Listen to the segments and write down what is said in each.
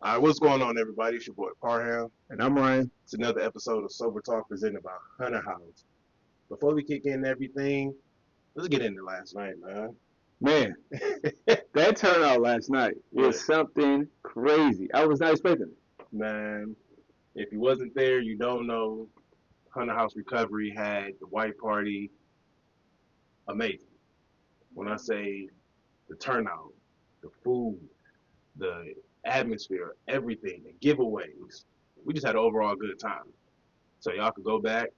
All right, what's going on, everybody? It's your boy Parham. And I'm Ryan. It's another episode of Sober Talk presented by Hunter House. Before we kick in everything, let's get into last night, man. Man, that turnout last night Yeah, was something crazy. I was not expecting it. man. If you wasn't there, you don't know. Hunter House Recovery had the white party. Amazing. When I say the turnout, the food, the atmosphere, everything, the giveaways, we just had an overall good time. So y'all could go back.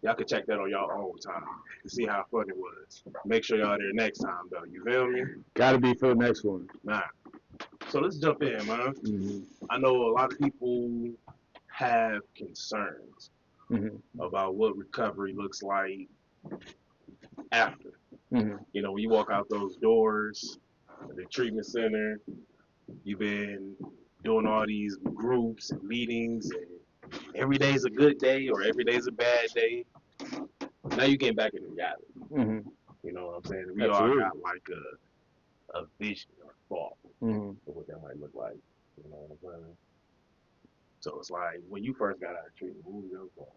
Y'all can check that on y'all own time to see how fun it was. Make sure y'all there next time though. You feel me? Got to be for the next one. Nah. So let's jump in, man. hmm I know a lot of people have concerns hmm about what recovery looks like after. hmm You know, when you walk out those doors, the treatment center, you've been doing all these groups and meetings, and every day's a good day or every day's a bad day. Now you're getting back into reality. hmm You know what I'm saying? We all Absolutely. got like a vision or thought hmm of what that might look like. You know what I'm saying? So it's like when you first got out of treatment, what was your thought?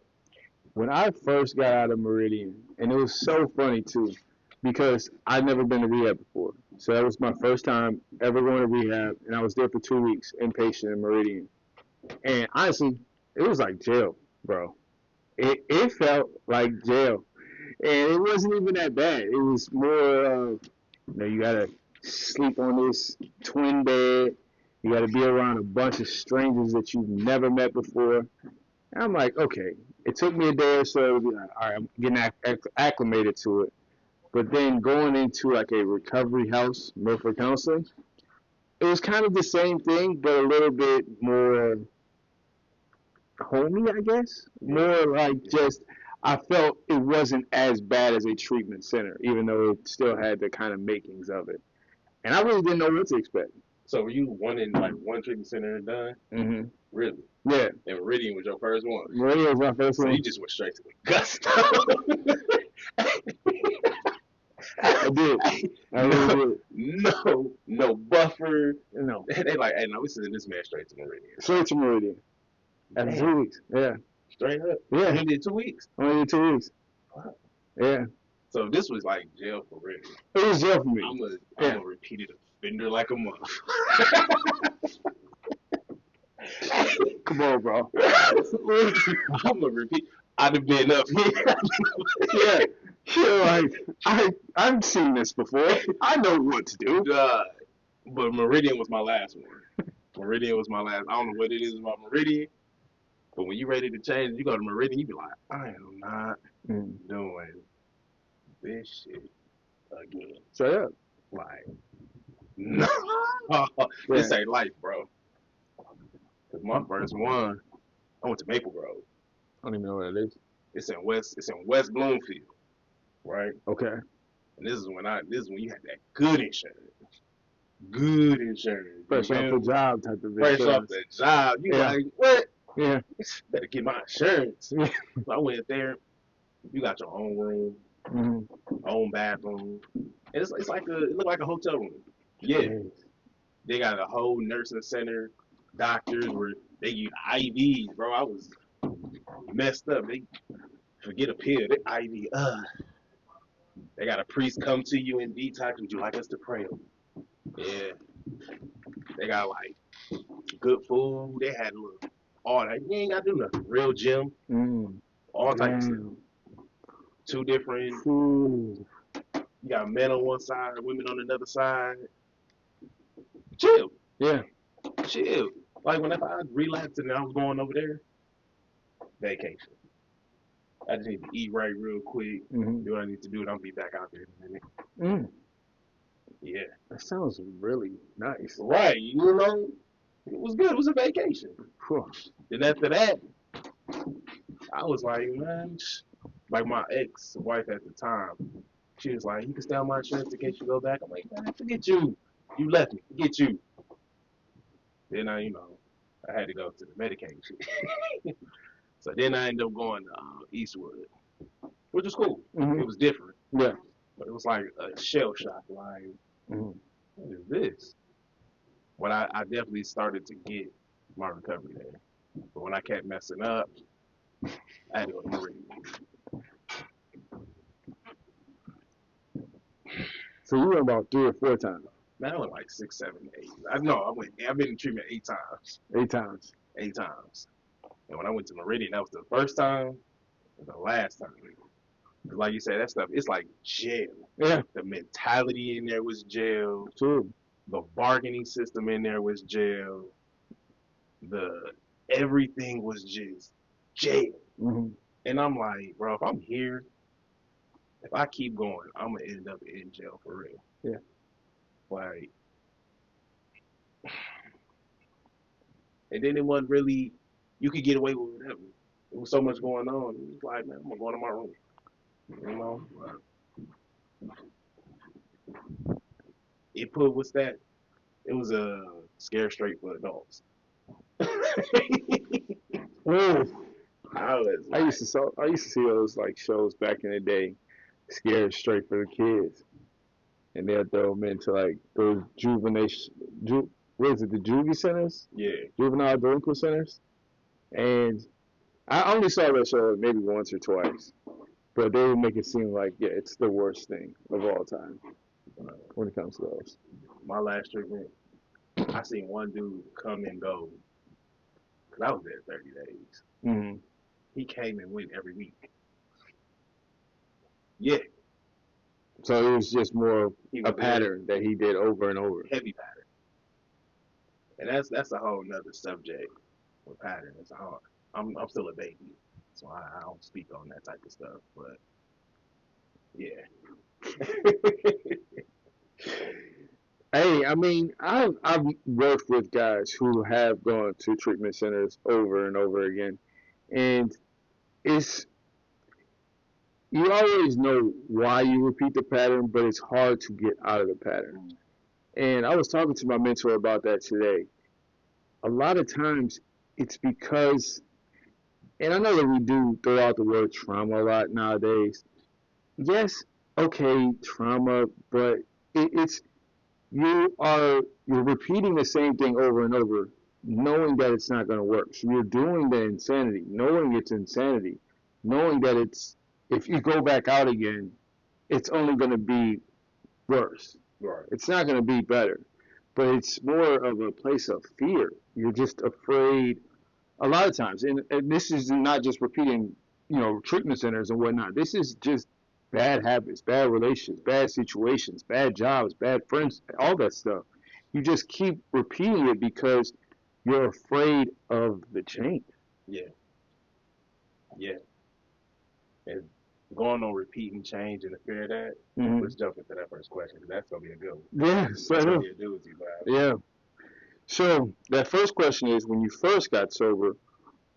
When I first got out of Meridian, and it was so funny too, because I'd never been to rehab before. So that was my first time ever going to rehab, and I was there for 2 weeks inpatient in Meridian. And honestly, it was like jail, bro. It felt like jail. And it wasn't even that bad. It was more of, you gotta sleep on this twin bed. You gotta be around a bunch of strangers that you've never met before. And I'm like, okay. It took me a day or so to be like, all right, I'm getting acclimated to it. But then going into like a recovery house, Milford Counseling, it was kind of the same thing, but a little bit more homey, I guess. Yeah, More like yeah. just I felt it wasn't as bad as a treatment center, even though it still had the kind of makings of it. And I really didn't know what to expect. So were you one in like one treatment center and done? hmm Really? Yeah, And Meridian was your first one. Maria was my first So you one. just went straight to the gusto. I did. I really no, did. no buffer. No, They like, hey, no, we sending this man straight to Meridian. straight to Meridian after Damn, 2 weeks. Yeah, straight up. yeah. You did 2 weeks. Only did 2 weeks. Wow. Yeah, So this was like jail for real. it was jail for me. I'm Yeah, a repeated offender like a mother. come on, bro. I'm a repeat. I'd have been up here. Yeah, you're like I've seen this before. I know what to do. God. But Meridian was my last one. Meridian was my last. I don't know what it is about Meridian, but when you ready to change, you go to Meridian, you be like, I am not Mm. doing this shit again. So yeah, Like, no, yeah. this ain't life, bro. Cause my first one, I went to Maple Grove. I don't even know what it is. It's in West Bloomfield, right? Okay. And this is when you had that good insurance. Good insurance. You Fresh off feel the me? job type of Fresh off insurance. the job. You Yeah. like, what? Yeah. Better get my insurance. Yeah. So I went there. You got your own room, hmm own bathroom. And it's like it looked like a hotel room. Yeah. Yes. They got a whole nursing center, doctors where they use IVs, bro. I was messed up. They forget a pill. They IV. They got a priest come to you and detox. Would you like us to pray over you? Yeah. They got like good food. They had all that. You ain't got to do nothing. Real gym, Mm. all type of stuff. Damn. Two different. Ooh. You got men on one side, women on another side. Chill, Yeah. chill. Like when if I relapsed and I was going over there, vacation. I just need to eat right real quick. hmm Do what I need to do, and I'll be back out there in a minute. Mm. Yeah. That sounds really nice. Right. You know, it was good. It was a vacation. Whew. Then after that, I was like, man, like my ex-wife at the time, she was like, you can stay on my insurance in case you go back. I'm like, man, forget you. You left me. Forget you. Then I had to go to the medication. So then I ended up going to Eastwood, which was cool. hmm It was different, Yeah. but it was like a shell shock. Like, hmm what is this? But I definitely started to get my recovery there. But when I kept messing up, I had to go to Meridian. So you went about 3 or 4 times, Man, I went like 6, 7, 8. I know I went. I've been in treatment 8 times. 8 times. 8 times. And when I went to Meridian, that was the first time and the last time. 'Cause like you said, that stuff, it's like jail. Yeah, The mentality in there was jail. true. The bargaining system in there was jail. The everything was just jail. Hmm. And I'm like, bro, if I'm here, if I keep going, I'm gonna end up in jail for real. Yeah. Like, and then it wasn't really, you could get away with whatever. There was so much going on. It was like, man, I'm gonna go to my room. You know, it put what's that? It was a scare straight for adults. Oh, I was I like, used to I used to see those like shows back in the day, scared straight for the kids, and they'd throw them into like those what is it, the juvie centers, yeah, juvenile delinquent centers, and I only saw that show maybe once or twice, but they would make it seem like yeah, it's the worst thing of all time when it comes to those. my last treatment, I seen one dude come and go. Cause I was there 30 days. Hmm. He came and went every week. Yeah, So it was just more he a was there, pattern that he did over and over. heavy pattern, and that's a whole nother subject with patterns. I'm still a baby, so I don't speak on that type of stuff. But yeah, Hey, I mean, I've worked with guys who have gone to treatment centers over and over again, and it's you always know why you repeat the pattern, but it's hard to get out of the pattern. And I was talking to my mentor about that today. A lot of times, it's because, and I know that we do throw out the word trauma a lot nowadays. Yes, okay, trauma, but it's you're repeating the same thing over and over, knowing that it's not going to work. So you're doing the insanity, knowing it's insanity, knowing that it's if you go back out again, it's only going to be worse. right. It's not going to be better. But it's more of a place of fear. You're just afraid a lot of times, and this is not just repeating, treatment centers and whatnot. This is just bad habits, bad relationships, bad situations, bad jobs, bad friends, all that stuff. You just keep repeating it because you're afraid of the change. Yeah, yeah. And going on repeating change and the fear of that. Mm-hmm. Let's jump into that first question because that's gonna be a good one. Yeah, That's gonna so be a doozy, bro. yeah. So that first question is: when you first got sober,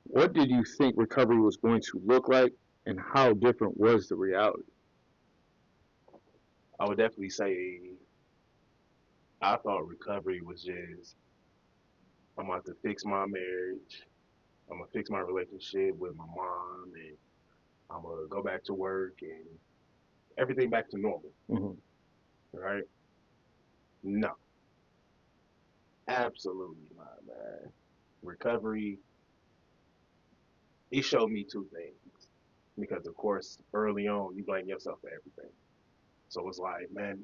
what did you think recovery was going to look like, and how different was the reality? I would definitely say I thought recovery was just I'm about to fix my marriage. I'm gonna fix my relationship with my mom, and I'm gonna go back to work and everything back to normal. Mm-hmm. Right? No, absolutely not, man. Recovery, it showed me two things because, of course, early on you blame yourself for everything. So it's like, man,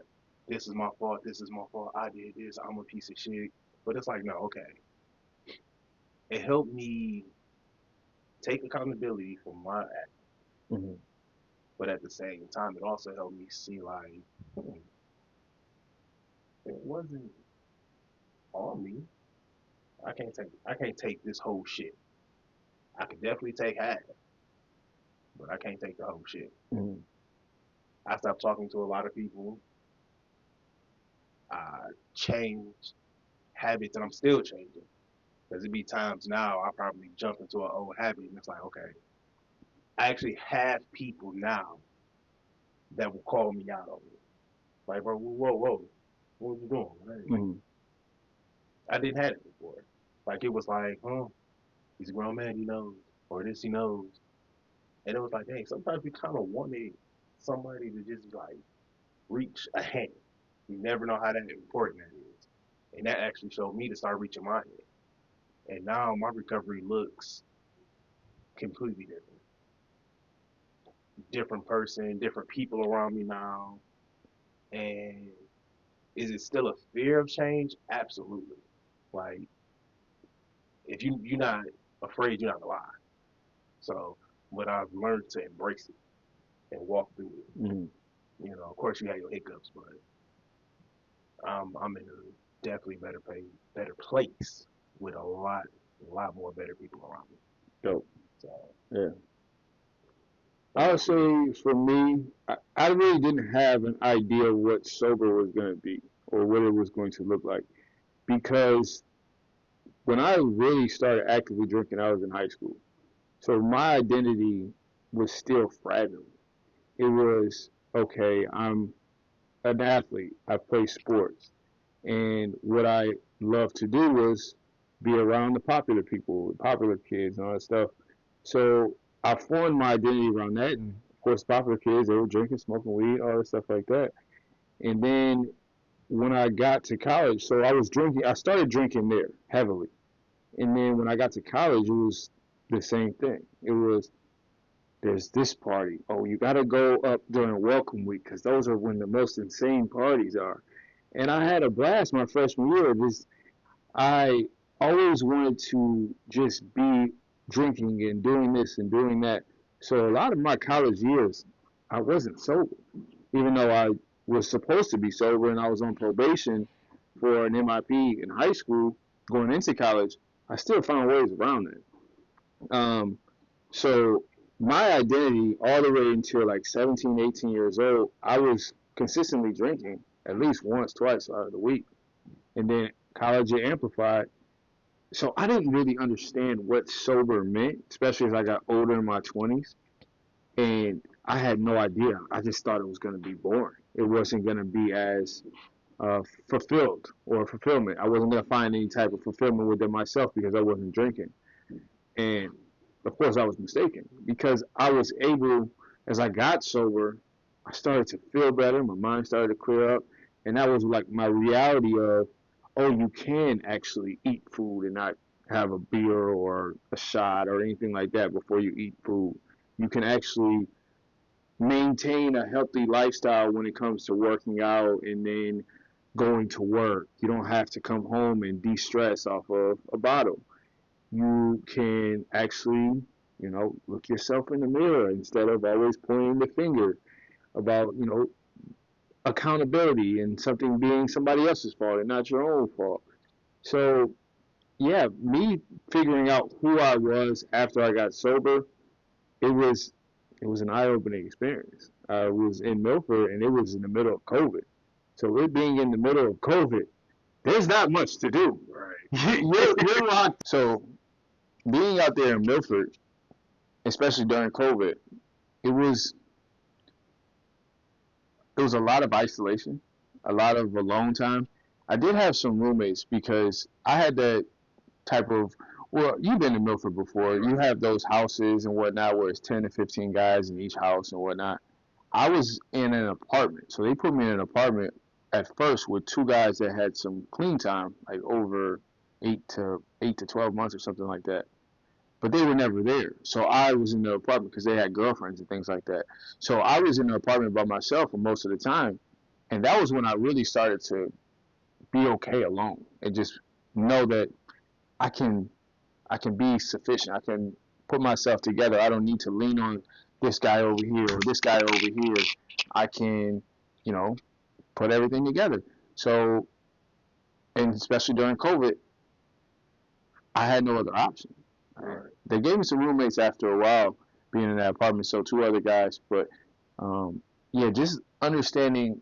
this is my fault. This is my fault. I did this. I'm a piece of shit. But it's like, no, okay. It helped me take accountability for my act, Mm-hmm. but at the same time, it also helped me see like it wasn't on me. I can't take this whole shit. I can definitely take half, but I can't take the whole shit. Mm-hmm. I stopped talking to a lot of people. I changed habits, and I'm still changing. Because it be times now I probably jump into an old habit, and it's like, okay, I actually have people now that will call me out on it. Like, bro, whoa, whoa, what you doing? Hey, Mm-hmm. I didn't have it before. Like, it was like, huh, he's a grown man, he knows, or this he knows. And it was like, dang, sometimes you kind of wanted somebody to just like reach a hand. You never know how that important that is. And that actually showed me to start reaching my hand. And now my recovery looks completely different. Different person, different people around me now. And is it still a fear of change? Absolutely. Like if you're not afraid, you're not alive. So, but I've learned to embrace it and walk through it. Mhm. You know, of course you have your hiccups, but I'm in a definitely better place with a lot more better people around me. Dope. So, Yeah. what I would about for you? say for me, I really didn't have an idea what sober was going to be or what it was going to look like because when I really started actively drinking, I was in high school. So my identity was still fragile. It was, okay, I'm an athlete. I play sports. And what I loved to do was be around the popular people, the popular kids, and all that stuff. So I formed my identity around that. And of course, popular kids, they were drinking, smoking weed, all that stuff like that. And then when I got to college, so I was drinking, I started drinking there heavily. And then when I got to college, it was the same thing. It was, there's this party. Oh, you got to go up during welcome week because those are when the most insane parties are. And I had a blast my freshman year. Just I always wanted to just be drinking and doing this and doing that. So a lot of my college years, I wasn't sober, even though I was supposed to be sober and I was on probation for an MIP in high school. Going into college, I still found ways around it. So my identity all the way until like 17, 18 years old, I was consistently drinking at least once, twice out of the week. And then college it amplified. So I didn't really understand what sober meant, especially as I got older in my 20s. And I had no idea. I just thought it was going to be boring. It wasn't going to be as fulfilled or fulfillment. I wasn't going to find any type of fulfillment within myself because I wasn't drinking. And of course, I was mistaken because I was able, as I got sober, I started to feel better. My mind started to clear up. And that was like my reality of, oh, you can actually eat food and not have a beer or a shot or anything like that before you eat food. You can actually maintain a healthy lifestyle when it comes to working out and then going to work. You don't have to come home and de stress off of a bottle. You can actually, look yourself in the mirror instead of always pointing the finger about, accountability and something being somebody else's fault and not your own fault. So, yeah, me figuring out who I was after I got sober, it was it was an eye-opening experience. I was in Milford and it was in the middle of COVID. So it being in the middle of COVID, there's not much to do. Right. You're locked. So being out there in Milford, especially during COVID, it was it was a lot of isolation, a lot of alone time. I did have some roommates because I had that type of, well, you've been to Milford before. You have those houses and whatnot where it's 10 to 15 guys in each house and whatnot. I was in an apartment, so they put me in an apartment at first with two guys that had some clean time, like over 8 to 12 months or something like that. But they were never there. So I was in the apartment because they had girlfriends and things like that. So I was in the apartment by myself for most of the time, and that was when I really started to be okay alone and just know that I can I can be sufficient. I can put myself together. I don't need to lean on this guy over here or this guy over here. I can, you know, put everything together. So, and especially during COVID, I had no other option. Right. They gave me some roommates after a while being in that apartment, so two other guys. But yeah, just understanding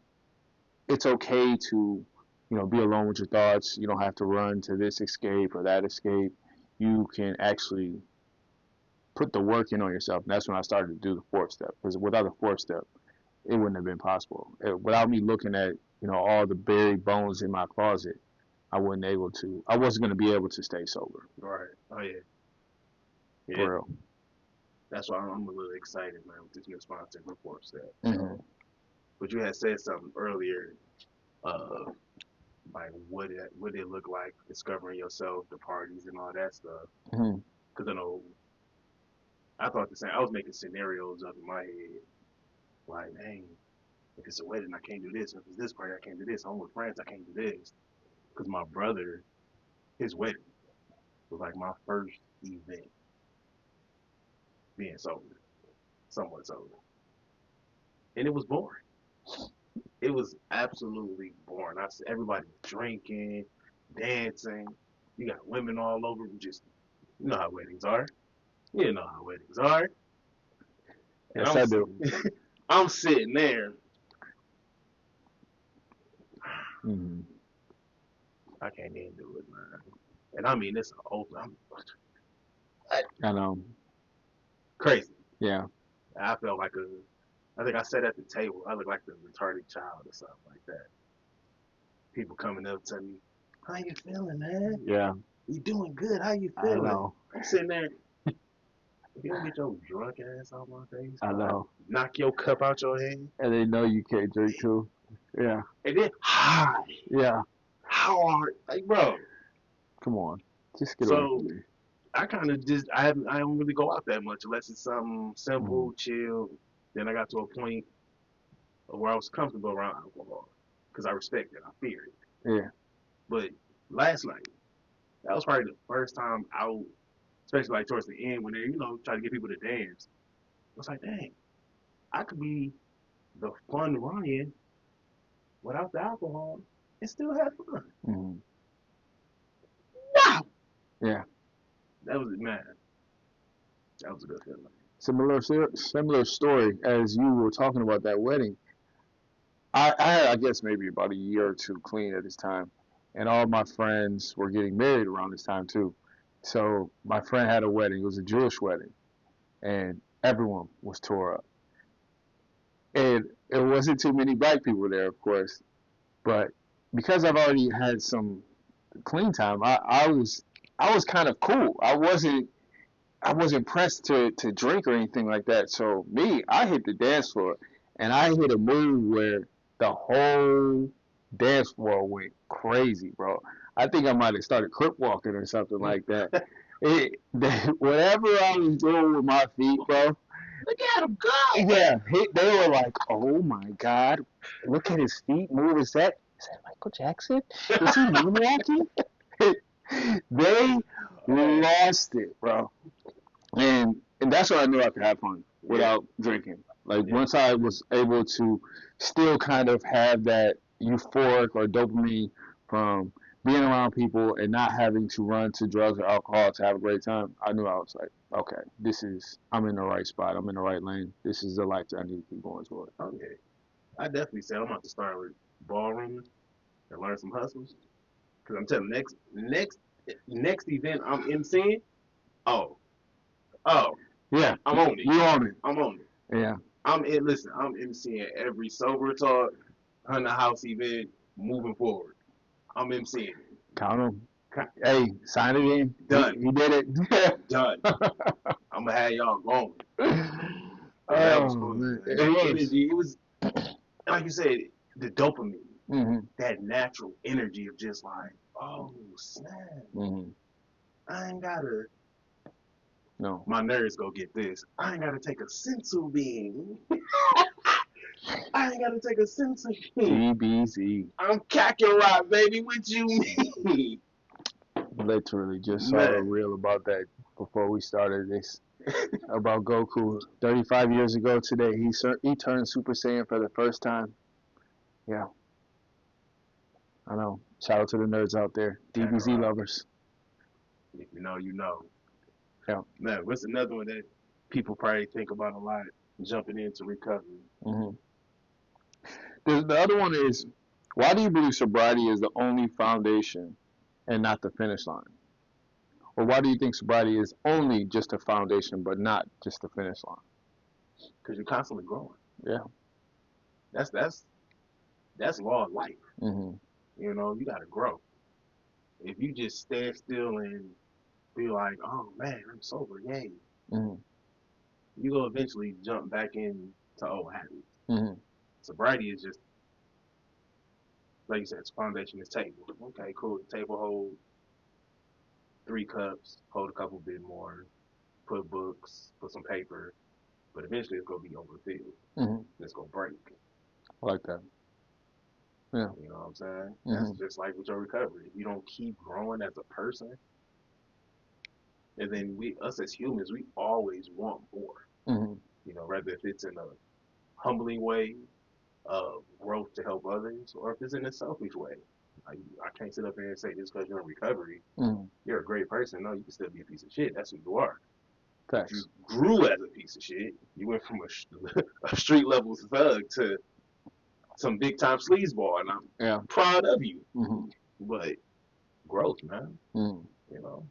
it's okay to, be alone with your thoughts. You don't have to run to this escape or that escape. You can actually put the work in on yourself. And that's when I started to do the fourth step. Because without the fourth step, it wouldn't have been possible. Without me looking at, all the buried bones in my closet, I wasn't going to be able to stay sober. Right. Oh yeah. Yeah. For real. That's why I'm a little excited, man, with this new sponsor, Report Step. Mm-hmm. So, but you had said something earlier. Uh, like what it look like, discovering yourself, the parties and all that stuff. Mm-hmm. Cause I know I thought the same. I was making scenarios up in my head, like, dang, if it's a wedding, I can't do this. If it's this party, I can't do this. I'm with friends, I can't do this. Cause my brother, his wedding was like my first event being sober, somewhat sober, and it was boring. It was absolutely boring. I said everybody drinking, dancing. You got women all over. Just you know how weddings are. You know how weddings are. And Yes, I do. I'm sitting there. Mm-hmm. I can't even do it, man. And I mean, it's open. I'm I know. crazy. Yeah. I felt like a. I think I sat at the table. I looked like the retarded child or something like that. People coming up to me, "How you feeling, man? Yeah. You doing good? How you I feeling?" know. I'm sitting there. If you don't get your drunk ass out my face, I know. knock your cup out your hand, And they know you can't drink too. Yeah. and then hi, Yeah. how are like, bro? Come on. Just get away So from me. I kind of just I don't really go out that much unless it's something Mm-hmm. simple, chill. Then I got to a point where I was comfortable around alcohol because I respect it, I fear it. Yeah. But last night, that was probably the first time out, especially like towards the end when they try to get people to dance. I was like, dang, I could be the fun Ryan without the alcohol and still have fun. Mm-hmm. Wow, Yeah. that was man, that was a good feeling. Similar story as you were talking about that wedding. I had, I guess, maybe about a year or two clean at this time, and all my friends were getting married around this time too. So my friend had a wedding. It was a Jewish wedding, and everyone was tore up. And it wasn't too many black people there, of course, but because I've already had some clean time, I was kind of cool. I wasn't pressed to drink or anything like that. So me, I hit the dance floor, and I hit a move where the whole dance floor went crazy, bro. I think I might have started crip walking or something like that. Whatever I was doing with my feet, bro. Look at him go! Yeah, they were like, "Oh my God, look at his feet move. Is that Michael Jackson? Is he moonwalking?" They lost it, bro. And that's when I knew I could have fun Yeah, without drinking. Like yeah, once I was able to still kind of have that euphoric or dopamine from being around people and not having to run to drugs or alcohol to have a great time, I knew I was like, okay, I'm in the right spot. I'm in the right lane. This is the life that I need to keep going toward. oh yeah. I definitely said I'm about to start with ballroom and learn some hustles. Cause I'm telling you, next event I'm emceeing. Oh, oh, Yeah, I'm on it. you on it. I'm on it. Yeah, I'm in. Listen, I'm emceeing every sober talk, Hunter House event moving forward. I'm emceeing it. count them. Hey, sign it in. Done, He did it. done. I'm gonna have y'all going. But that was Oh fun, man, man. it That was. energy, it was like you said, the dopamine, Hmm. that natural energy of just like, oh snap, Hmm. I ain't gotta. No. My nerves go get this. I ain't gotta take a sensu bean. I ain't gotta take a sensu bean. DBZ. I'm Kakarot, baby. What you mean, Literally just saw a man? reel about that before we started this. About Goku. 35 years ago today, he turned Super Saiyan for the first time. Yeah, I know. Shout out to the nerds out there. DBZ Kakarot. lovers. If you know, you know. Yeah. Man, what's another one that people probably think about a lot? Jumping into recovery. Hmm. The other one is, why do you believe sobriety is the only foundation and not the finish line? Or why do you think sobriety is only just a foundation but not just the finish line? Because you're constantly growing. Yeah. That's that's that's law of life. Hmm. You got to grow. If you just stand still and be like, oh man, I'm sober, yay, Hmm. you go eventually jump back into old habits. Hmm. Sobriety is just like you said, its foundation is table. Okay, cool. The table hold 3 cups, hold a couple bit more, put books, put some paper, but eventually it's gonna be overfilled. Mhm. It's gonna break. I like that. Yeah. You know what I'm saying? That's Mhm. just like with your recovery. If you don't keep growing as a person, and then us as humans, we always want more. Mhm. You know, whether if it's in a humbling way of growth to help others, or if it's in a selfish way. I can't sit up here and say just because you're in recovery, Mhm. you're a great person. No, you can still be a piece of shit. That's who you are. But you Facts. grew as a piece of shit. You went from a street level thug to some big time sleazeball, and I'm Yeah. proud of you. Mhm. But growth, man. Mhm. You know,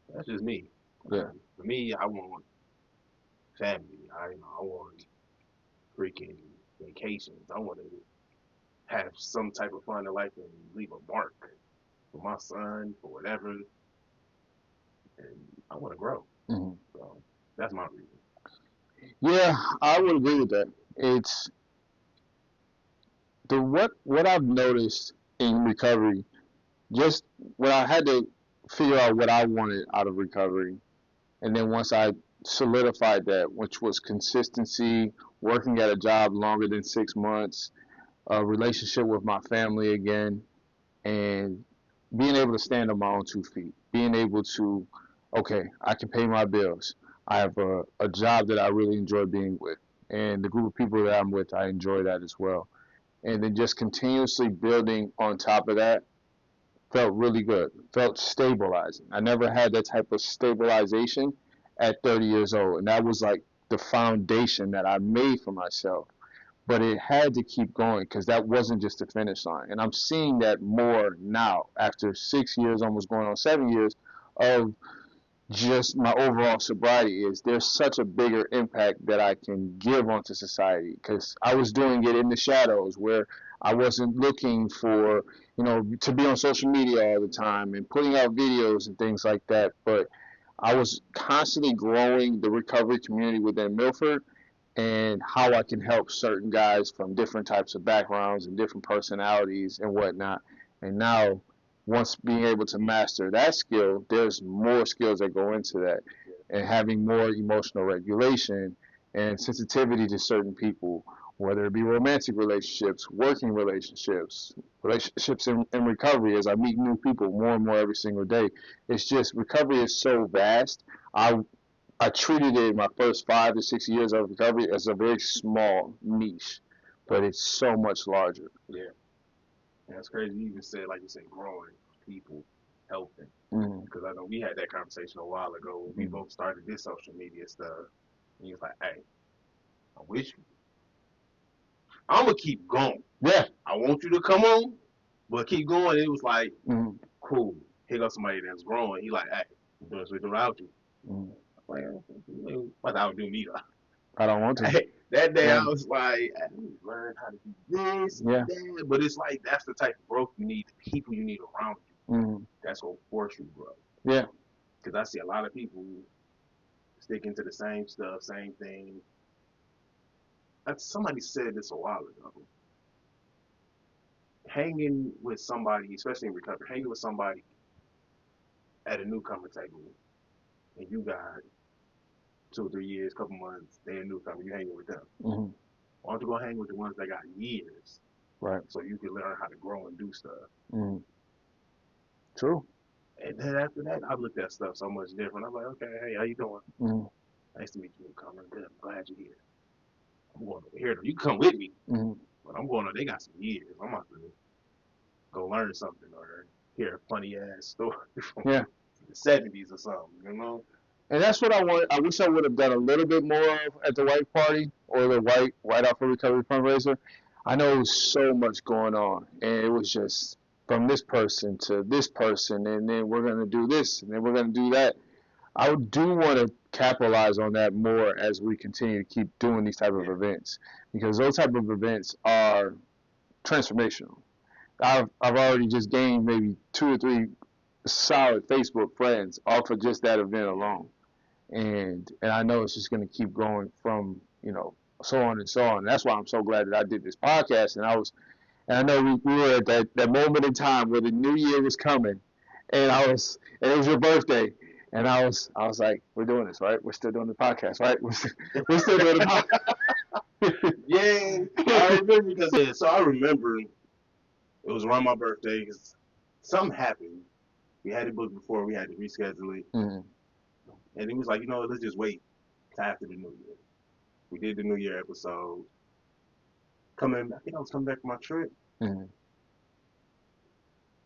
that's just me. Yeah. For me, I want family. I want freaking vacations. I want to have some type of fun in life and leave a mark for my son, for whatever, and I want to grow. Mhm. So that's my reason. Yeah, I would agree with that. It's the what I've noticed in recovery. Just when I had to figure out what I wanted out of recovery, and then once I solidified that, which was consistency, working at a job longer than 6 months, a relationship with my family again, and being able to stand on my own 2 feet, being able to, okay, I can pay my bills. I have a job that I really enjoy being with, and the group of people that I'm with, I enjoy that as well. And then just continuously building on top of that felt really good, felt stabilizing. I never had that type of stabilization at 30 years old, and that was like the foundation that I made for myself. But it had to keep going because that wasn't just the finish line. And I'm seeing that more now after 6 years, almost going on 7 years of just my overall sobriety is there's such a bigger impact that I can give onto society because I was doing it in the shadows where I wasn't looking for, to be on social media all the time and putting out videos and things like that. But I was constantly growing the recovery community within Milford and how I can help certain guys from different types of backgrounds and different personalities and whatnot. And now, once being able to master that skill, there's more skills that go into that, and having more emotional regulation and sensitivity to certain people, whether it be romantic relationships, working relationships, relationships in recovery. As I meet new people more and more every single day, it's just recovery is so vast. I treated it in my first 5 to 6 years of recovery as a very small niche, but it's so much larger. Yeah, that's crazy. You even said, like you said, growing people, helping. Mm-hmm. Because I know we had that conversation a while ago when we both started this social media stuff. And he was like, "Hey, I wish I'm gonna keep going. Yeah. I want you to come on, but keep going." It was like, Mm-hmm. cool. Here goes somebody that's growing. He like, "Hey, I'm doing switch without you." Mm-hmm. Like, what outdo me though? I don't want to. Hey, that day Yeah. I was like, I need to learn how to do this and Yeah. that. But it's like that's the type of growth you need, the people you need around you. Mm-hmm. That's what force you to grow. Yeah. Because I see a lot of people sticking to the same stuff, same thing. Somebody said this a while ago. Hanging with somebody, especially in recovery, hanging with somebody at a newcomer table, and you got 2 or 3 years, couple months, they're a newcomer, you hanging with them. Mm-hmm. Why don't you go hang with the ones that got years, Right. so you can learn how to grow and do stuff? Mm-hmm. True. And then after that, I looked at stuff so much different. I'm like, okay, hey, how you doing? Mm-hmm. Nice to meet you, newcomer. Good. I'm glad you're here. I'm going over here. You can come with me, Mm-hmm. but I'm going on. They got some years. I'm about to go learn something or hear a funny ass story from Yeah. the '70s or something. You know? And that's what I want. I wish I would have done a little bit more of at the White Party or the White Out for Recovery fundraiser. I know it was so much going on, and it was just from this person to this person, and then we're gonna do this, and then we're gonna do that. I do want to capitalize on that more as we continue to keep doing these type of Yeah. events because those type of events are transformational. I've already just gained maybe 2 or 3 solid Facebook friends off of just that event alone, and I know it's just going to keep going from so on and so on. And that's why I'm so glad that I did this podcast, and I was And I know we were at that moment in time where the new year was coming, and it was your birthday, and I was like, we're doing this, right? We're still doing the podcast, right? We're still doing the podcast. Yeah, I remember because so I remember it was around my birthday because something happened. We had it booked before, we had to reschedule it, mm-hmm. and he was like, let's just wait till after the New Year. We did the New Year episode. I think I was coming back from my trip, Mm-hmm.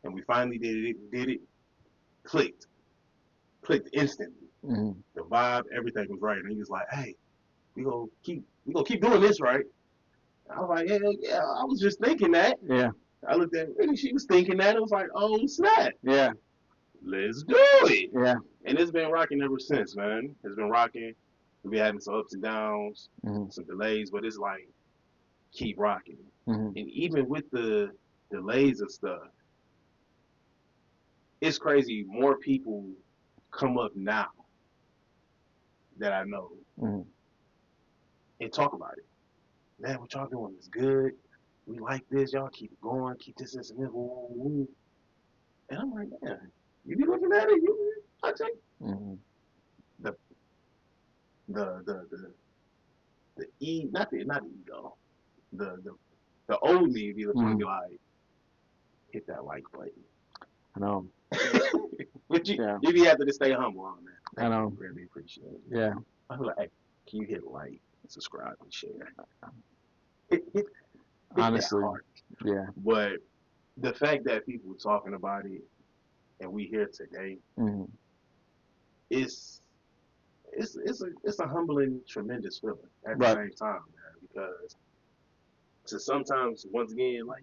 and we finally did it, clicked instantly. Mm-hmm. The vibe, everything was right, and he was like, "Hey, we gonna keep doing this, right?" I was like, "Yeah, I was just thinking that." Yeah. I looked at her, and she was thinking that. I was like, "Oh snap, Yeah. let's do it!" Yeah. And it's been rocking ever since, man. It's been rocking. We've been having some ups and downs, Mm-hmm. some delays, but it's like keep rocking. Mm-hmm. And even with the delays of stuff, it's crazy. More people come up now that I know Mm-hmm. and talk about it. Man, what y'all doing is good. We like this. Y'all keep it going. Keep this, and this. Woo, woo, woo. And I'm like, man, you be looking at it. I think Mm-hmm. the the the the not the ego. The old me be looking Mm-hmm. like hit that like button. I know. But Yeah. you be having to stay humble on that. I know. Really appreciate it. Yeah. I was like, hey, can you hit like, subscribe, and share? Hit Honestly. that hard. Yeah. But the fact that people are talking about it and we here today, Mm-hmm. it's it's a humbling, tremendous feeling at the Right. same time, man. Because to sometimes, once again, like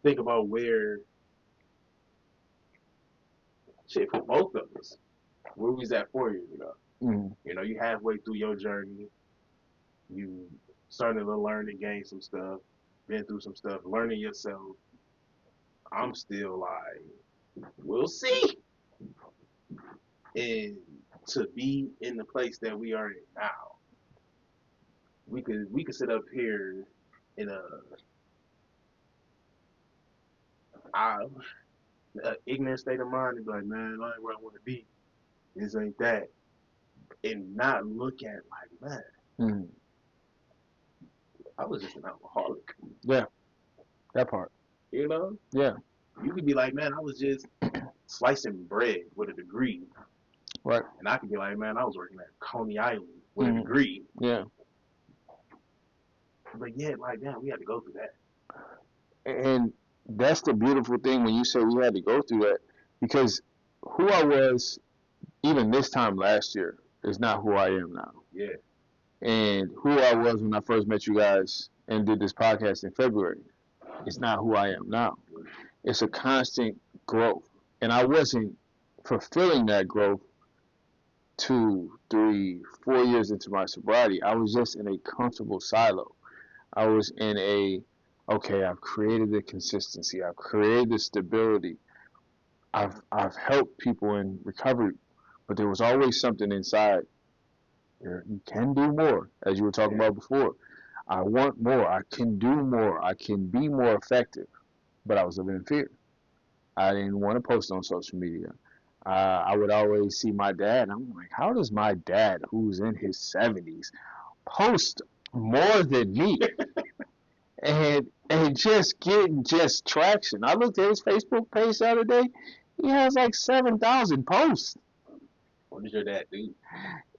think about where shit for both of us, where we was at 4 years ago. Mm-hmm. You halfway through your journey, you starting to learn and gain some stuff, been through some stuff, learning yourself. I'm still like, we'll see. And to be in the place that we are in now, we could sit up here in a ignorant state of mind and be like, man, I ain't where I want to be. This ain't that, and not look at like, man, Mm-hmm. I was just an alcoholic. Yeah. That part. Yeah. You could be like, man, I was just slicing bread with a degree. Right. And I could be like, man, I was working at Coney Island with a degree. Yeah. But yet, like, damn, we had to go through that. And that's the beautiful thing when you say we had to go through that, because who I was even this time last year is not who I am now. Yeah. And who I was when I first met you guys and did this podcast in February is not who I am now. It's a constant growth. And I wasn't fulfilling that growth 2, 3, 4 years into my sobriety. I was just in a comfortable silo. I was in okay, I've created the consistency. I've created the stability. I've helped people in recovery, but there was always something inside. You can do more, as you were talking about before. I want more. I can do more. I can be more effective. But I was living in fear. I didn't want to post on social media. I would always see my dad. I'm like, how does my dad, who's in his 70s, post more than me? and just getting just traction. I looked at his Facebook page the other day. He has like 7,000 posts. What does your dad do?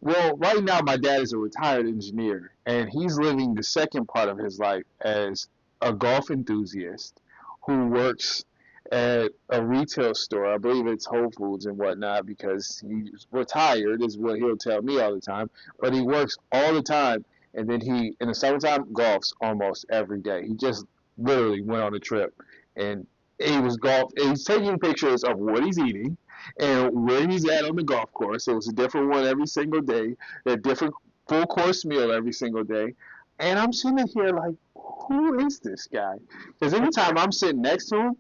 Well, right now my dad is a retired engineer, and he's living the second part of his life as a golf enthusiast who works at a retail store. I believe it's Whole Foods and whatnot, because he's retired, is what he'll tell me all the time. But he works all the time, and then he, in the summertime, golfs almost every day. He just literally went on a trip, and he was he's taking pictures of what he's eating and where he's at on the golf course. It was a different one every single day, a different full course meal every single day. And I'm sitting here like, who is this guy? Because every time I'm sitting next to him,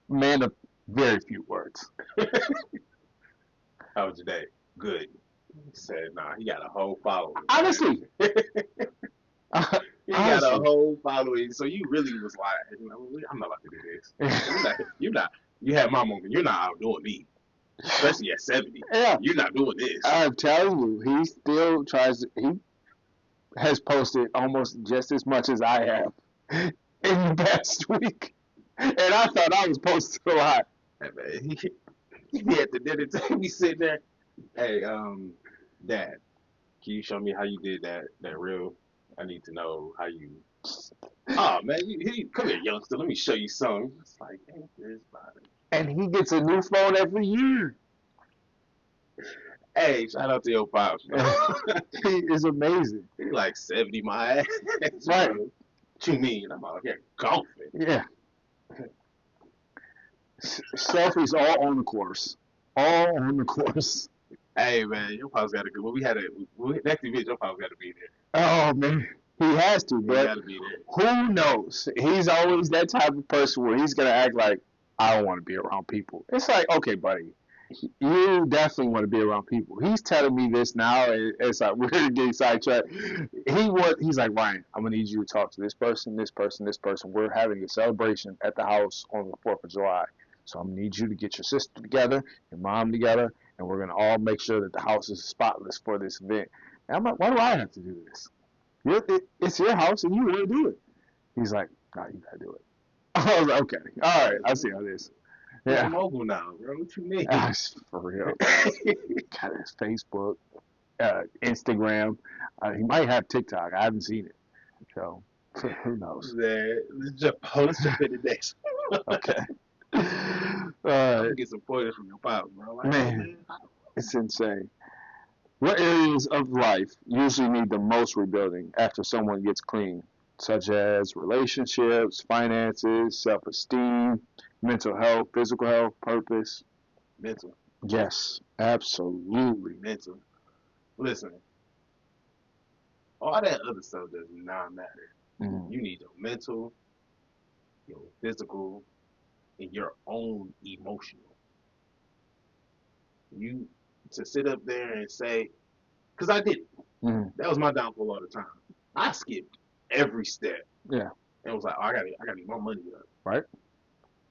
man of very few words. How was your day? Good. He said, nah, he got a whole following. Honestly. You got a whole following, so you really was like, I'm not about to do this. You're not. You had my moment. You're not outdoing me, especially at 70. Yeah, You're not doing this. I'm telling you, he still tries. He has posted almost just as much as I have in the past week, and I thought I was posting a lot. Hey, man, he be at the dinner table, be sitting there. Hey, Dad, can you show me how you did that reel? I need to know how you. Oh man, come here, youngster. Let me show you something. It's like, ain't this body? And he gets a new phone every year. Hey, shout out to your pops, bro. He is amazing. He like 70 my ass. Right. Bro. What you mean? I'm out here golfing. Yeah. Selfies all on the course. All on the course. Hey man, your pops got to go. When we had next event, your pops got to be there. Oh man, he has to. He But got to be there. who knows? He's always that type of person where he's gonna act like I don't want to be around people. It's like, okay, buddy, you definitely want to be around people. He's telling me this now, and it's like we're getting sidetracked. He's like, Ryan, I'm gonna need you to talk to this person, this person, this person. We're having a celebration at the house on the 4th of July. So I'm gonna need you to get your sister together, your mom together, and we're gonna all make sure that the house is spotless for this event. And I'm like, why do I have to do this? It's your house and you want to do it. He's like, no, you gotta do it. I was like, okay, all right, I see how it is. Yeah. Yeah, Mobile now, bro. What you mean? for real. Got his Facebook, Instagram. He might have TikTok. I haven't seen it, so who knows? Let's jump in the next. Okay. I'm gonna get some pointers from your pops, bro. Like, Man. It's insane. What areas of life usually need the most rebuilding after someone gets clean, such as relationships, finances, self-esteem, mental health, physical health, purpose? mental, Yes, absolutely. mental. Listen, all that other stuff does not matter. Mm. You need your mental, your physical, and your own emotional. You to sit up there and say, because I did it. Mm. That was my downfall all the time. I skipped every step. Yeah. And was like, oh, I gotta get my money up. Right.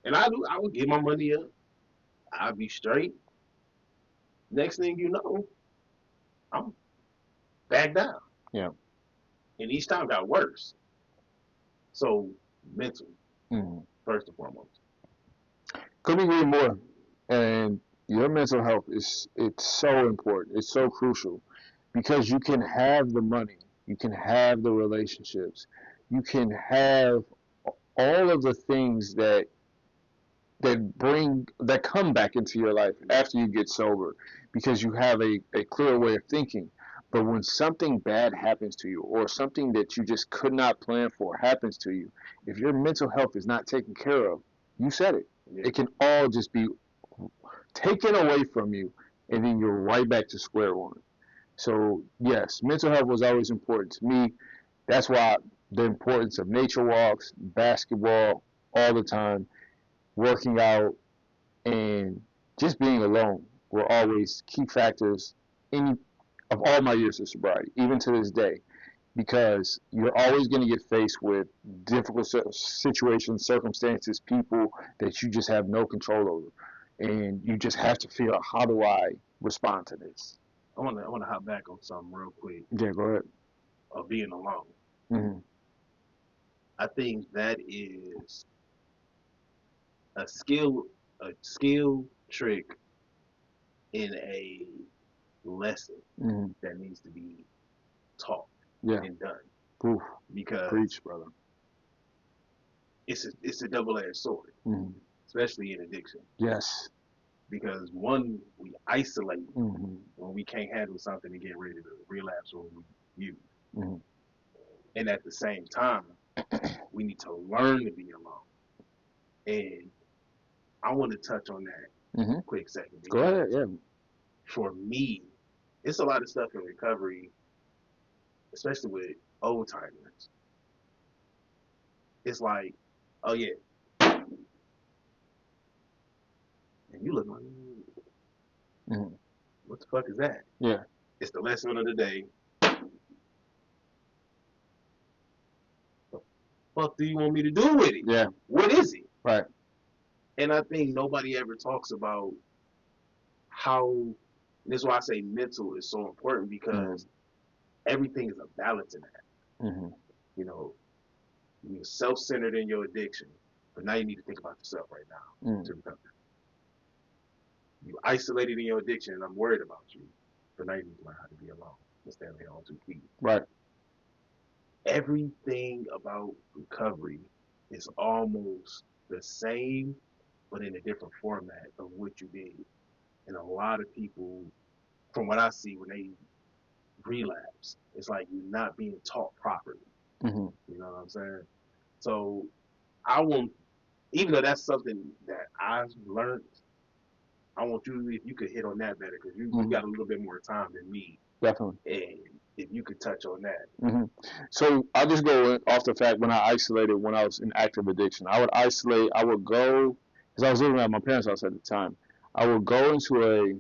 And I would get my money up. I'd be straight. Next thing you know, I'm back down. Yeah. And each time got worse. So mental, Mm. first and foremost. Couldn't agree more. And your mental health it's so important. It's so crucial because you can have the money, you can have the relationships, you can have all of the things that come back into your life after you get sober because you have a clear way of thinking. But when something bad happens to you or something that you just could not plan for happens to you, if your mental health is not taken care of, you said it. Yeah. It can all just be taken away from you and then you're right back to square one. So yes, mental health was always important to me. That's why the importance of nature walks, basketball all the time, working out, and just being alone were always key factors in of all my years of sobriety, even to this day, because you're always going to get faced with difficult situations, circumstances, people that you just have no control over, and you just have to figure out how do I respond to this. I wanna hop back on something real quick Yeah, go ahead. of being alone. Mm-hmm. I think that is a skill trick in a lesson Mm-hmm. that needs to be taught Yeah. and done. Oof. Because Preach, brother. it's a double-edged sword, Mm-hmm. especially in addiction. Yes. Because one, we isolate Mm-hmm. when we can't handle something and get ready to relapse or we use. Mm-hmm. And at the same time, we need to learn to be alone. And I want to touch on that Mm-hmm. quick second. Go ahead. Yeah. For me, it's a lot of stuff in recovery, especially with old timers. It's like, oh yeah, and you look like, Mm-hmm. what the fuck is that? Yeah. It's the lesson of the day. fuck do you want me to do with it? Yeah. What is it? Right. And I think nobody ever talks about how. This is why I say mental is so important because everything is a balance in that. Mm-hmm. You know, you're self-centered in your addiction, but now you need to think about yourself right now Mm-hmm. to recover. You isolated in your addiction, and I'm worried about you, but now you need to learn how to be alone and stand on your own 2 feet. Right. Everything about recovery is almost the same, but in a different format of what you did. And a lot of people, from what I see, when they relapse, it's like you're not being taught properly. Mm-hmm. You know what I'm saying? So I want, even though that's something that I've learned, I want you, if you could hit on that better, because you got a little bit more time than me. Definitely. And if you could touch on that. Mm-hmm. So I'll just go off the fact when I isolated when I was in active addiction. I would isolate. I would go because I was living at my parents' house at the time. I would go into a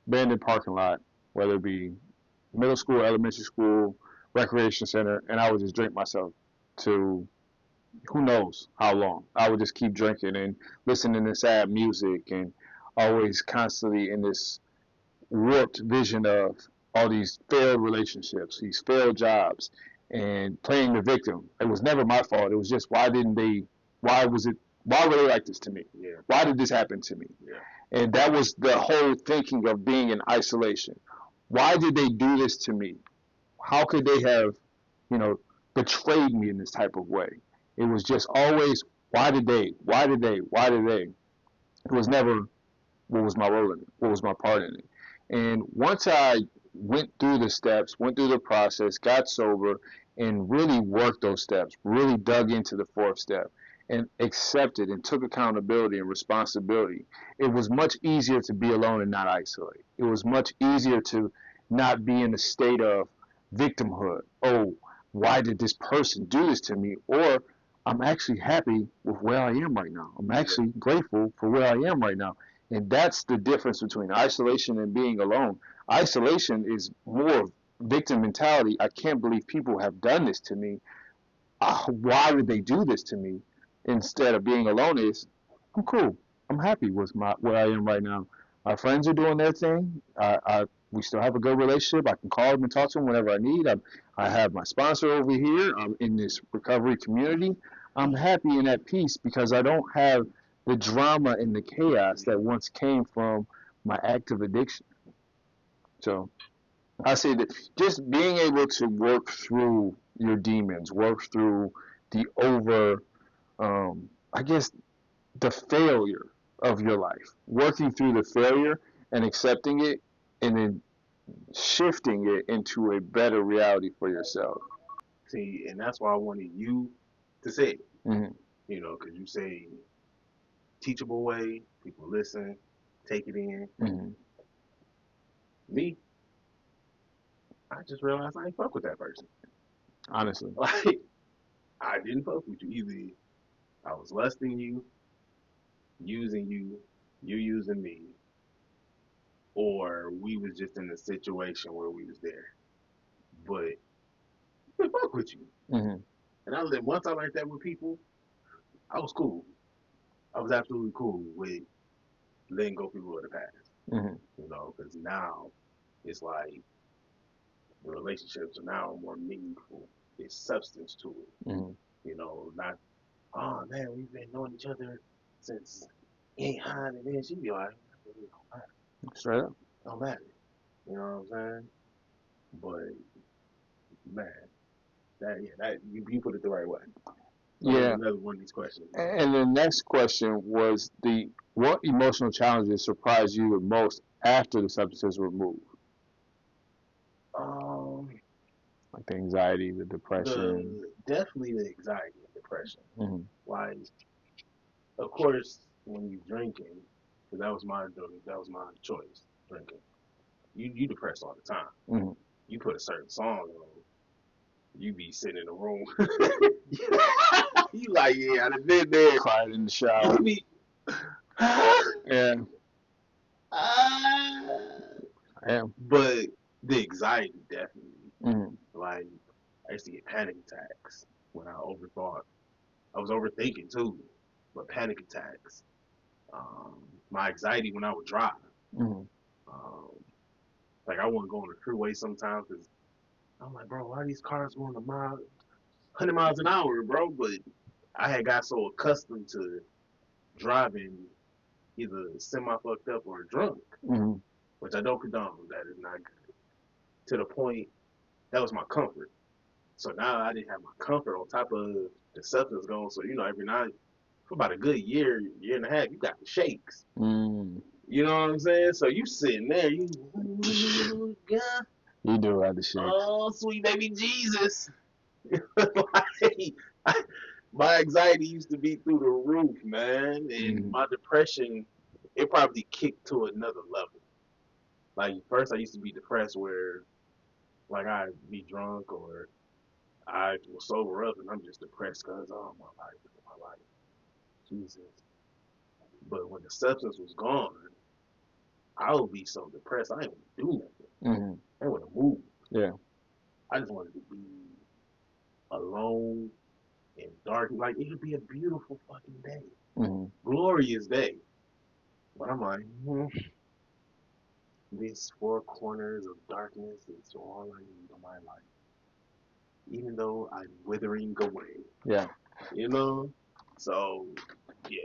abandoned parking lot, whether it be middle school, elementary school, recreation center, and I would just drink myself to who knows how long. I would just keep drinking and listening to sad music and always constantly in this warped vision of all these failed relationships, these failed jobs, and playing the victim. It was never my fault. It was just why was it, why were they like this to me? Yeah. Why did this happen to me? Yeah. And that was the whole thinking of being in isolation. Why did they do this to me? How could they have, you know, betrayed me in this type of way? It was just always, why did they? Why did they? Why did they? It was never, what was my role in it? What was my part in it? And once I went through the steps, went through the process, got sober, and really worked those steps, really dug into the fourth step, and accepted and took accountability and responsibility, it was much easier to be alone and not isolate. It was much easier to not be in a state of victimhood. Oh, why did this person do this to me? Or I'm actually happy with where I am right now. I'm actually grateful for where I am right now. And that's the difference between isolation and being alone. Isolation is more victim mentality. I can't believe people have done this to me. Why would they do this to me? Instead of being alone is, I'm cool. I'm happy with where I am right now. My friends are doing their thing. We still have a good relationship. I can call them and talk to them whenever I need. I have my sponsor over here. I'm in this recovery community. I'm happy and at peace because I don't have the drama and the chaos that once came from my active addiction. So I say that just being able to work through your demons, work through the I guess, the failure of your life, working through the failure and accepting it, and then shifting it into a better reality for yourself. See, and that's why I wanted you to say it. Mm-hmm. You know, because you say teachable way, people listen, take it in. Mm-hmm. Me, I just realized I ain't fuck with that person. Honestly. Like, I didn't fuck with you. Either I was lusting you, using you, you using me, or we was just in a situation where we was there. But I didn't fuck with you. Mm-hmm. And once I learned that with people, I was cool. I was absolutely cool with letting go people of the past. Mm-hmm. You know, because now it's like the relationships are now more meaningful. There's substance to it. Mm-hmm. You know, not, oh man, we've been knowing each other since ain't high, and then she be like, it don't matter. Straight up. It don't matter. You know what I'm saying? But man, that you put it the right way. So Yeah. another one of these questions. And the next question was what emotional challenges surprised you the most after the substances were removed? Um, Like the anxiety, the depression. Definitely the anxiety and depression. Mm-hmm. Like, of course, when you drinking, because that was my choice, drinking. You depressed all the time. Mm-hmm. You put a certain song on, you be sitting in the room. You like, yeah, I done been there. Cried in the shower. You be, Yeah. Yeah. but the anxiety definitely. Mm-hmm. Like, I used to get panic attacks. when I overthought. I was overthinking too, but panic attacks, um, my anxiety when I would drive. Mm-hmm. Um, like I wouldn't go on the freeway sometimes because I'm like, bro, why are these cars going a mile, 100 miles an hour, bro? But I had got so accustomed to driving either semi fucked up or drunk, Mm-hmm. which I don't condone. That is not good. To the point that was my comfort. So now I didn't have my comfort on top of the substance going. So every night for about a good year and a half, you got the shakes. Mm. You know what I'm saying? So you sitting there, you God, You do have the shakes. oh sweet baby Jesus. like, my anxiety used to be through the roof, man, and Mm-hmm. my depression it probably kicked to another level. Like first, I used to be depressed where like I'd be drunk or I will sober up and I'm just depressed because my life, Jesus. But when the substance was gone, I would be so depressed I didn't want to do nothing. Mm-hmm. I didn't want to move. Yeah. I just wanted to be alone and dark. Like it could be a beautiful fucking day, Mm-hmm. glorious day. But I'm like, these four corners of darkness is all I need in my life. Even though I'm withering away, Yeah. you know. So yeah,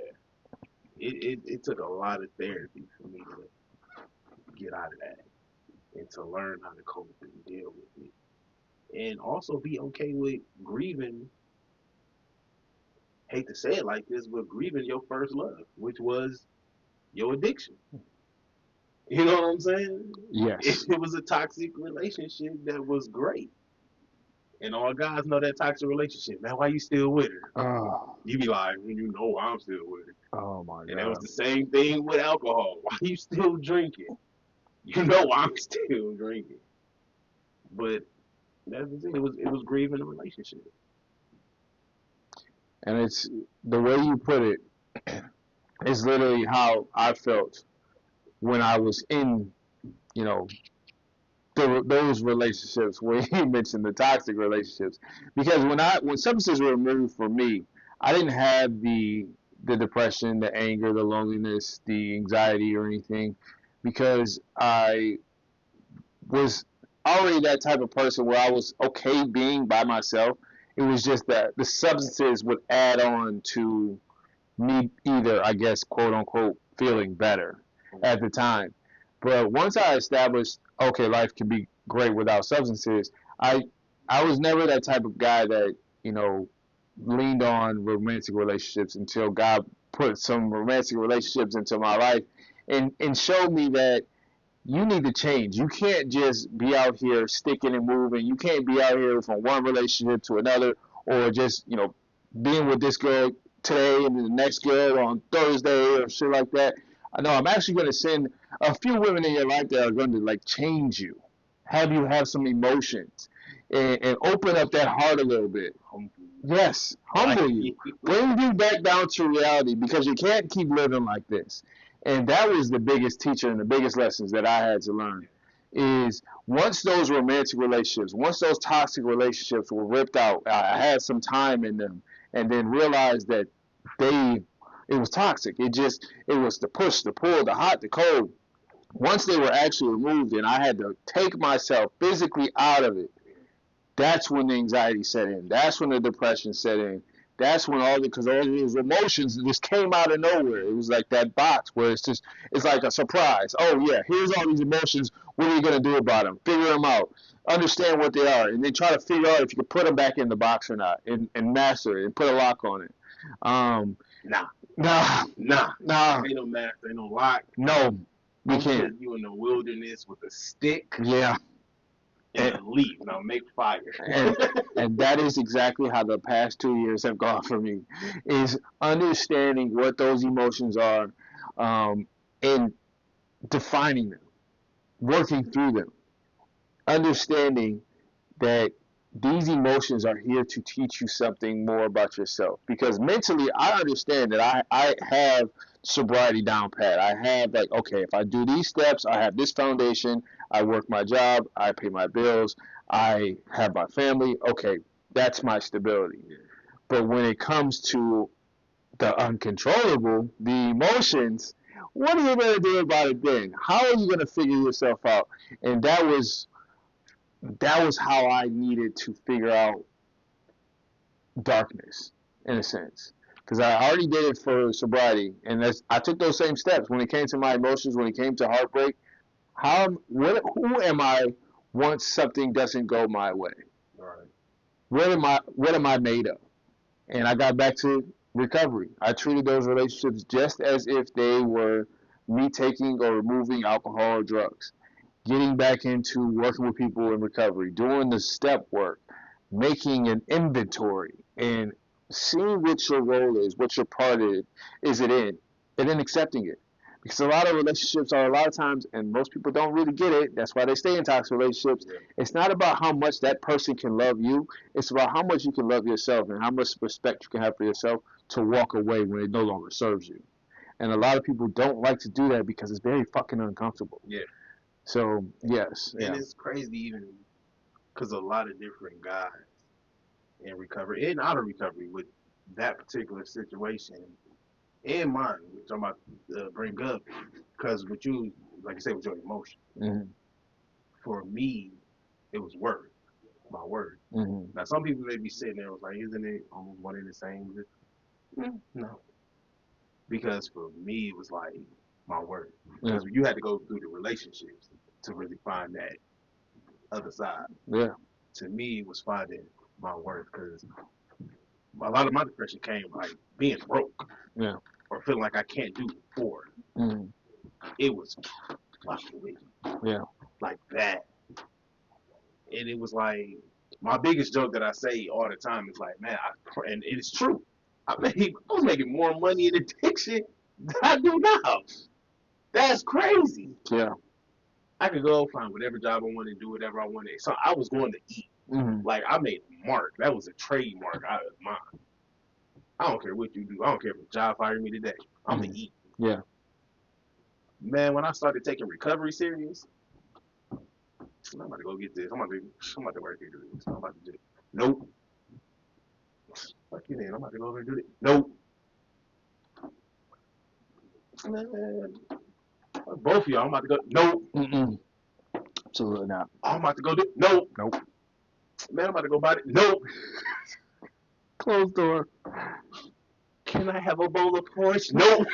it took a lot of therapy for me to get out of that and to learn how to cope and deal with it, and also be okay with grieving. Hate to say it like this, but grieving your first love, which was your addiction. You know what I'm saying? Yes. It was a toxic relationship that was great. And all guys know that toxic relationship. Man, why you still with her? Oh. You be like, well, I'm still with her. Oh my And it was God. the same thing with alcohol. Why you still drinking? You know I'm still drinking. But that was it. It was grieving the relationship. And it's the way you put it is literally how I felt when I was in, you know, those relationships where you mentioned the toxic relationships. Because when substances were removed from me, I didn't have the depression, the anger, the loneliness, the anxiety, or anything, because I was already that type of person where I was okay being by myself. It was just that the substances would add on to me either, I guess, quote unquote, feeling better at the time. But once I established, okay, life can be great without substances, I I was never that type of guy that, you know, leaned on romantic relationships until God put some romantic relationships into my life and showed me that you need to change. You can't just be out here sticking and moving. You can't be out here from one relationship to another, or just, you know, being with this girl today and the next girl on Thursday or shit like that. I know I'm actually going to send a few women in your life that are going to like change you, have you have some emotions, and open up that heart a little bit. Yes, Like, humble you, bring you back down to reality because you can't keep living like this. And that was the biggest teacher and the biggest lessons that I had to learn. Is once those romantic relationships, once those toxic relationships were ripped out, I had some time in them, and then realized that they, it was toxic. It was the push, the pull, the hot, the cold. Once they were actually removed, and I had to take myself physically out of it, that's when the anxiety set in. That's when the depression set in. That's when because all those emotions just came out of nowhere. It was like that box where it's like a surprise. Oh yeah, here's all these emotions. What are you gonna do about them? Figure them out. Understand what they are, and then try to figure out if you can put them back in the box or not, and master it, and put a lock on it. Um, nah, nah, nah. nah, Ain't no math, ain't no lock. no, we I'm can't. putting you in the wilderness with a stick Yeah, and and, a leaf. Now make fire. and and that is exactly how the past 2 years have gone for me, is understanding what those emotions are, um, and defining them, working through them, understanding that these emotions are here to teach you something more about yourself. Because mentally, I understand that I have sobriety down pat. I have, like, okay, if I do these steps, I have this foundation, I work my job, I pay my bills, I have my family. Okay, That's my stability. Yeah. But when it comes to the uncontrollable, the emotions, what are you going to do about it then? How are you going to figure yourself out? And that was how I needed to figure out darkness, in a sense. Because I already did it for sobriety, and I took those same steps when it came to my emotions, when it came to heartbreak. Who am I once something doesn't go my way? All right. What am I made of? And I got back to recovery. I treated those relationships just as if they were me taking or removing alcohol or drugs. Getting back into working with people in recovery, doing the step work, making an inventory, and seeing what your role is, what your part is it in, and then accepting it. Because a lot of relationships are a lot of times, and most people don't really get it. That's why they stay in toxic relationships. Yeah. It's not about how much that person can love you. It's about how much you can love yourself and how much respect you can have for yourself to walk away when it no longer serves you. And a lot of people don't like to do that because it's very fucking uncomfortable. Yeah. So yes, And yeah. it's crazy even because a lot of different guys in recovery and out of recovery with that particular situation and mine, which I'm about to bring up, because with you, like you said, with your emotion, Mhm. for me, it was word, my word. Mhm. Now, some people may be sitting there was like, isn't it almost one and the same? No, because for me, it was like my word. Yeah. Because you had to go through the relationships to really find that other side. Yeah. To me, it was finding my worth because a lot of my depression came like being broke Yeah. or feeling like I can't do more. Mhm. It was fucking with me Yeah. like that. And it was like my biggest joke that I say all the time is like, man, and it's true. I was making more money in addiction than I do now. That's crazy. Yeah. I could go find whatever job I wanted, do whatever I wanted. So I was going to eat. Mhm. Like I made a mark. That was a trademark out of mine. I don't care what you do. I don't care if a job fired me today. I'm gonna Mhm. eat. Yeah. Man, when I started taking recovery serious, I'm about to go get this. I'm about to work here. I'm about to do it. Nope. Fuck you then. I'm about to go over and do it. Nope. Man, both of y'all. I'm about to go. Nope. Mm-mm. Absolutely not. I'm about to go do. Nope. Nope. Man, I'm about to go buy it. Nope. Closed door. Can I have a bowl of porridge? Nope.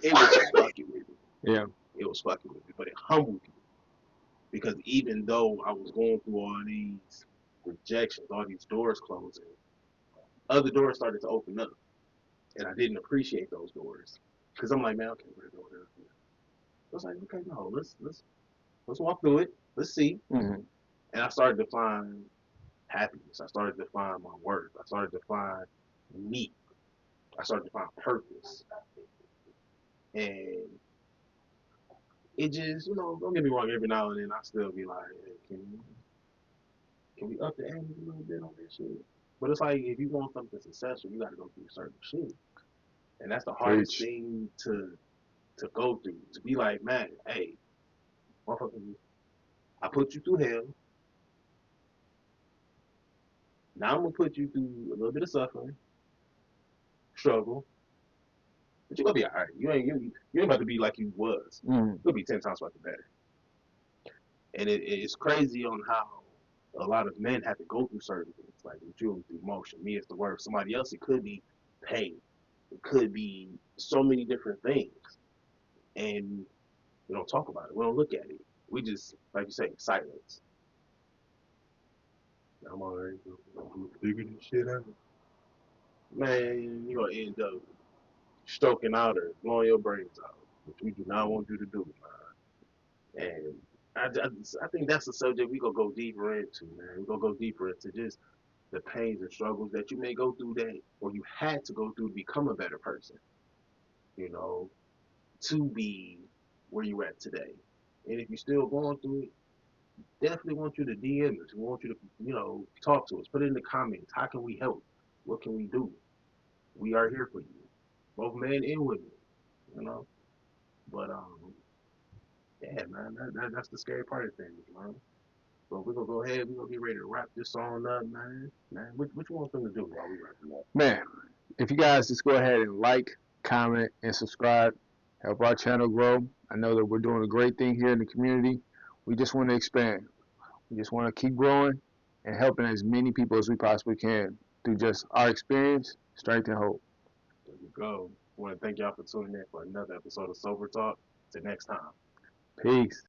It was fucking with me. Yeah. It was fucking with me, but it humbled me because even though I was going through all these rejections, all these doors closing, other doors started to open up, and I didn't appreciate those doors because I'm like, man, okay, where to go? I was like, okay, no, let's walk through it. Let's see. Mhm. And I started to find happiness. I started to find my worth. I started to find me. I started to find purpose. And it just, don't get me wrong, every now and then I still be like, hey, can we up the ante a little bit on this shit? But it's like if you want something successful, you gotta go through certain shit. And that's the hardest Preach. thing to go through. To be like, man, hey, motherfucker, I put you through hell. Now I'm gonna put you through a little bit of suffering, struggle, but you're gonna be alright. You ain't about to be like you was. Mhm. You'll be 10 times about the better. And it's crazy on how a lot of men have to go through certain things, like with you, the emotion, me it's the word. Somebody else, it could be pain, it could be so many different things, and we don't talk about it. We don't look at it. We just, like you say, silence. I'm already figure this shit out. Man, you're gonna end up stroking out or blowing your brains out, which we do not want you to do, man. And I think that's the subject we gonna go deeper into, man. We gonna go deeper into just the pains and struggles that you may go through that, or you had to go through to become a better person, you know, to be where you at today. And if you're still going through it, definitely want you to DM us. We want you to, talk to us. Put it in the comments. How can we help? What can we do? We are here for you, both men and women, you know. But yeah, man, that's the scary part of things, man. So we're gonna go ahead. We're gonna get ready to wrap this on up, man. Man, what you want them to do while we wrapping up? Man, if you guys just go ahead and like, comment, and subscribe, help our channel grow. I know that we're doing a great thing here in the community. We just want to expand. We just want to keep growing and helping as many people as we possibly can through just our experience, strength, and hope. There we go. I want to thank y'all for tuning in for another episode of Sober Talk. Till next time. Peace.